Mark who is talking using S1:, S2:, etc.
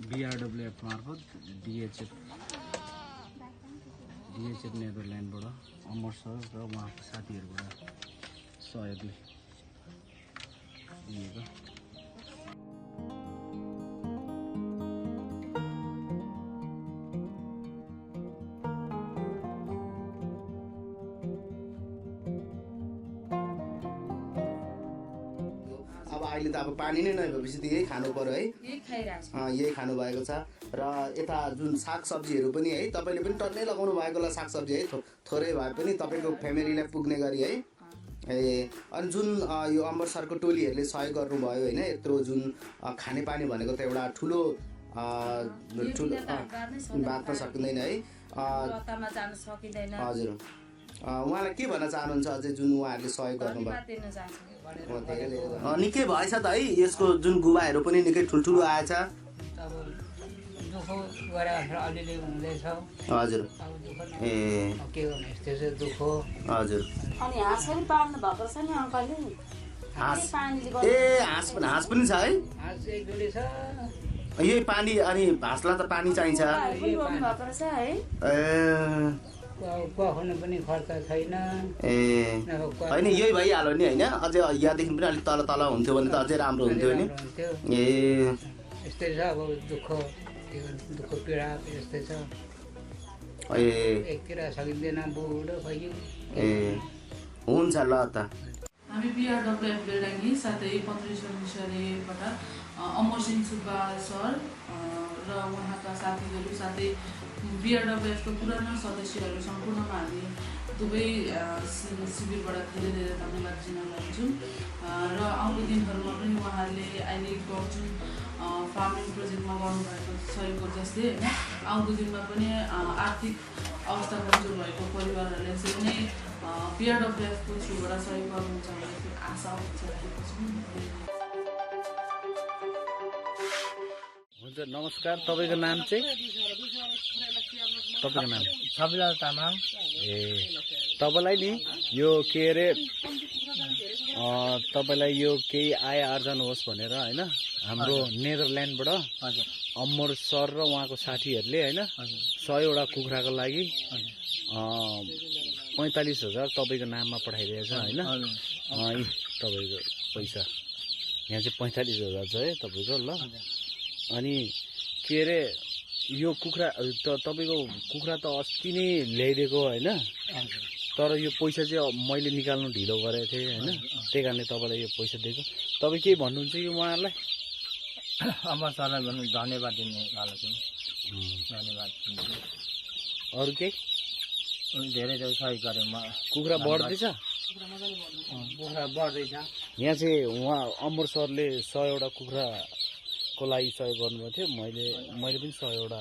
S1: BRWF मार्फत DHF नेदरल्यान्डबाट अमर sir र उहाँको साथीहरूबाट सहयोगले दिएको।
S2: अब अहिले त अब पानी नै नभएपछि त यही खानु पर्यो है, यही खानु भएको छ। र यता जुन सागसब्जीहरू पनि है तपाईँले पनि टन्नै लगाउनु भएको होला सागसब्जी है, थोरै भए पनि तपाईँको फ्यामिलीलाई पुग्ने गरी है। अनि जुन यो अमर सरको टोलीहरूले सहयोग गर्नुभयो होइन, यत्रो जुन खानेपानी भनेको त एउटा ठुलो बाँच्न सकिँदैन है। हजुर, उहाँलाई के भन्न चाहनुहुन्छ अझै जुन उहाँहरूले सहयोग गर्नुभयो? निकै भएछ त है, यसको जुन गुवाहरू पनि निकै ठुल्ठुलो आएछ। हजुर, हजुर। हाँस पनि छ है, यही पानी। अनि हाँसलाई त पानी चाहिन्छ। होइन यही भइहाल्यो नि होइन, अझै यहाँदेखि पनि अलिक तल तल हुन्थ्यो भने त अझै राम्रो हुन्थ्यो नि।
S3: यस्तै छ अब दुःख पीडा यस्तै छ। एकतिर सकिँदैन, बुढो भइयो।
S2: हुन्छ ल त।
S4: हामी BRWF बेलडाङ्गी साथै पत्रेश्वर मिसरीबाट अमर सिंह सुब्बा सर र उहाँका साथीहरू साथै BRWF को पुरानो सदस्यहरू सम्पूर्णमा हामी दुवै शिविरबाट धेरै धेरै धन्यवाद दिन चाहन्छौँ। र आउँदो दिनहरूमा पनि उहाँहरूले अहिले जुन फार्मिङ प्रोजेक्टमा गर्नुभएको सहयोग जस्तै होइन, आउँदो दिनमा पनि आर्थिक अवस्था कमजोर भएको परिवारहरूले यसरी नै BRWF को थ्रुबाट सहयोग गर्नुहुन्छ भन्ने आशा राखेको छु।
S1: हुन्छ, नमस्कार। तपाईँको नाम चाहिँ? तपाईँको नाम?
S3: छविलाल तामाङ।
S1: तपाईँलाई नि यो के अरे तपाईँलाई यो केही आय आर्जन होस् भनेर होइन, हाम्रो नेदरल्यान्डबाट अमर सर र उहाँको साथीहरूले होइन 100वटा कुखुराको लागि 45,000 तपाईँको नाममा पठाइदिएछ होइन। तपाईँको पैसा यहाँ चाहिँ 45,000 छ है तपाईँको ल। अनि के अरे यो कुखुरा तपाईँको कुखुरा त अस्ति नै ल्याइदिएको होइन, तर यो पैसा चाहिँ मैले निकाल्नु ढिलो गरेको थिएँ होइन, त्यही कारणले तपाईँलाई यो पैसा दिएको। तपाईँ के भन्नुहुन्छ कि उहाँहरूलाई?
S3: अमर सरलाई भन्नु धन्यवाद दिनेवाला छु। धन्यवाद।
S1: अरू केही?
S3: धेरै सहयोग गरेँ।
S1: कुखुरा बढ्दैछ?
S3: कुखुरा बढ्दैछ।
S1: यहाँ चाहिँ उहाँ अमर सरले 100वटा कुखुराको लागि सहयोग गर्नुभएको थियो। मैले पनि 100वटा